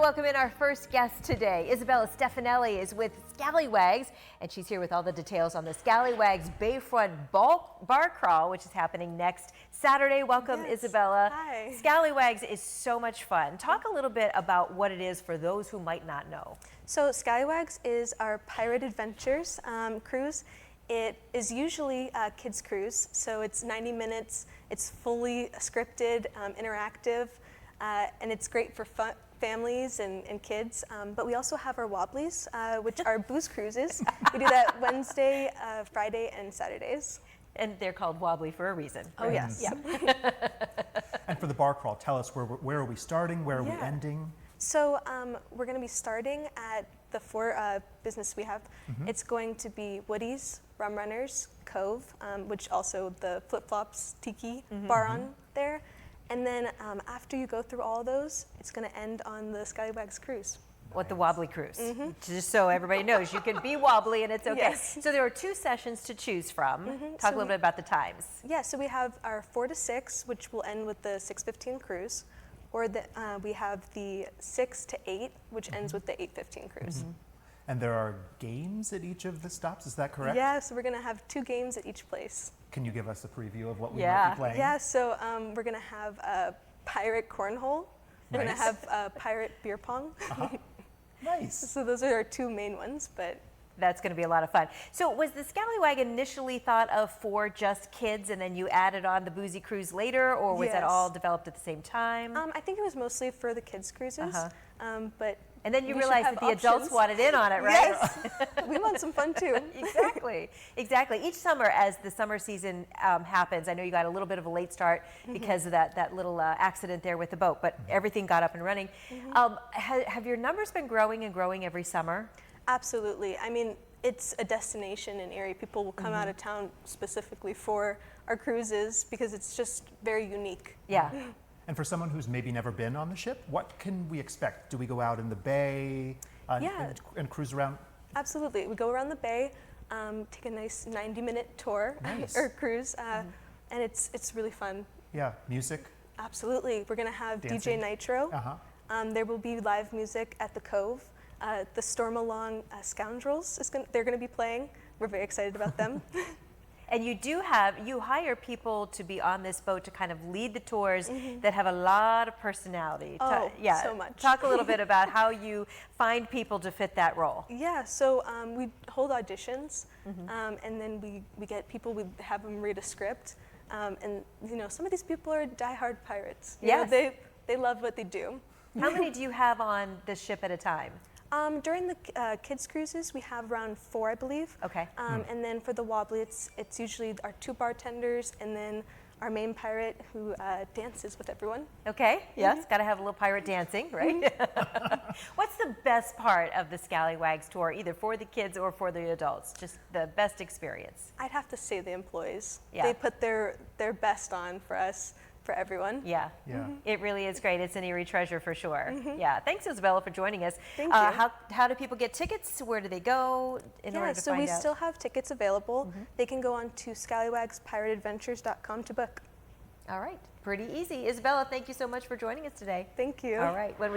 welcome in our first guest today. Isabella Stefanelli is with Scallywags, and she's here with all the details on the Scallywags Bayfront Bar Crawl, which is happening next Saturday. Welcome, yes. Isabella. Hi. Scallywags is so much fun. Talk a little bit about what it is for those who might not know. So Scallywags is our Pirate Adventures cruise. It is usually a kids cruise, so it's 90 minutes. It's fully scripted, interactive, and it's great for families and kids. But we also have our Wobblies, which are booze cruises. We do that Wednesday, Friday, and Saturdays. And they're called Wobbly for a reason. Oh, right? yes. Yeah. And for the bar crawl, tell us where are we starting? Where are we ending? So we're going to be starting at the four business we have. It's going to be Woody's, Rum Runners, Cove, which also the Flip Flops Tiki bar on there. And then after you go through all those, it's going to end on the Scallywags cruise. What, the Wobbly Cruise? Just so everybody knows, you can be wobbly and it's okay. Yes. So there are 2 sessions to choose from. Talk a little bit about the times. Yeah, so we have our 4 to 6, which will end with the 6:15 cruise, or we have the 6 to 8, which ends with the 8:15 cruise. And there are games at each of the stops, is that correct? Yeah, so we're going to have 2 games at each place. Can you give us a preview of what we might be playing? Yeah, so we're going to have a pirate cornhole. We're going to have a pirate beer pong. Nice. So those are our 2 main ones, but that's going to be a lot of fun. So was the Scallywag initially thought of for just kids and then you added on the boozy cruise later, or was that all developed at the same time? I think it was mostly for the kids cruises, but and then you realized that the adults wanted in on it, right? Yes, we want some fun too. Exactly, exactly. Each summer, as the summer season happens, I know you got a little bit of a late start because of that little accident there with the boat, but everything got up and running. Have your numbers been growing and growing every summer? Absolutely. I mean, it's a destination in Erie. People will come out of town specifically for our cruises because it's just very unique. Yeah. And for someone who's maybe never been on the ship, what can we expect? Do we go out in the bay and cruise around? Absolutely. We go around the bay, take a nice 90-minute tour or cruise, and it's really fun. Yeah, music? Absolutely. We're going to have dancing. DJ Nitro. There will be live music at the Cove. The Storm Along Scoundrels, they're going to be playing. We're very excited about them. And you hire people to be on this boat to kind of lead the tours that have a lot of personality. Oh, so much. Talk a little bit about how you find people to fit that role. Yeah, so we hold auditions, and then we get people, we have them read a script, and you know, some of these people are diehard pirates. You know, they love what they do. How many do you have on the ship at a time? During the kids cruises, we have around 4, I believe. Okay. And then for the Wobbly, it's usually our 2 bartenders and then our main pirate who dances with everyone. Okay. Yes. Got to have a little pirate dancing, right? What's the best part of the Scallywags tour, either for the kids or for the adults? Just the best experience. I'd have to say the employees. Yeah. They put their best on for us. For everyone. Yeah. It really is great. It's an Erie treasure for sure. Yeah. Thanks, Isabella, for joining us. Thank you. How do people get tickets? Where do they go in order to so find we out? still have tickets available. They can go on to scallywags.pirateadventures.com to book. All right. Pretty easy. Isabella, thank you so much for joining us today. Thank you. All right. When we